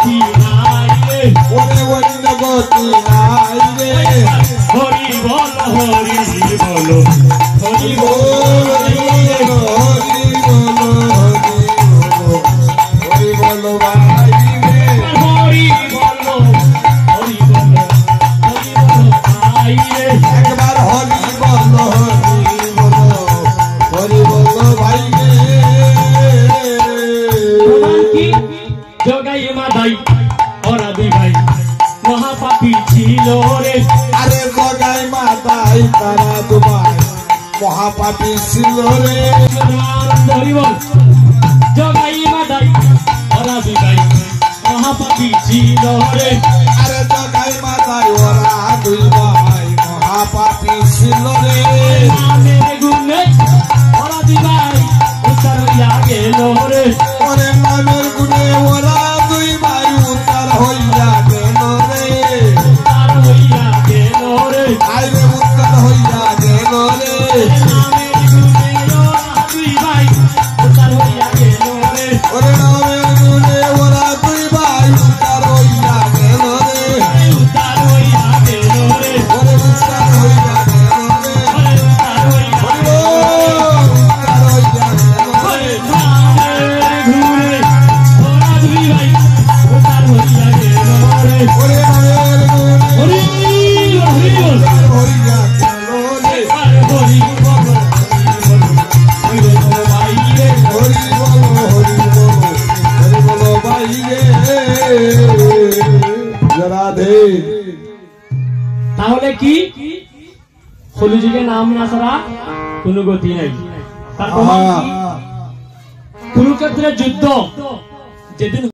গতি নাই রে ওরে অন্য গতি নাই রে হরি বল হরি বল হরি বল জগাই মাদাই ওরা দুই ভাই মহাপাপী ছিল রে আরে জগাই মাদাই তারা দুবাই মহাপাপী ছিল রে হরিবল জগাই মাদাই ওরা দুই ভাই মহাপাপী ছিল রে আরে জগাই মাদাই ওরা দুই ভাই মহাপাপী ছিল রে নামের গুণে ওরা দুই ভাই উত্তর হইয়া গেল রে ওরে নামের গুণে ওরা দুই ভাই উত্তর হইয়া গেল রে উত্তর হইয়া গেল রে আইরে উত্তর হইয়া গেল রে নামের গুণে ওরা দুই ভাই উত্তর হইয়া গেল রে ওরে নামের গুণে ওরা দুই ভাই উত্তর হইয়া গেল রে উত্তর হইয়া গেল রে ওরে উত্তর হইয়া গেল রে উত্তর হইয়া হরিবো উত্তর হইয়া গেল রে নামের গুণে ওরা দুই ভাই উত্তর হইয়া গেল রে ওরে নামের গুণে হরি বল উত্তর হইয়া গেল রে আরে হরি বল হরি বল ভাই রে হরি বলো হরি বলো হরি বলো ভাই রে রাধে। তাহলে কি কলিযুগে নাম না ছাড়া কোনো গতি নাই। তার প্রমাণ কি? কুরুক্ষেত্রের যুদ্ধ যেদিন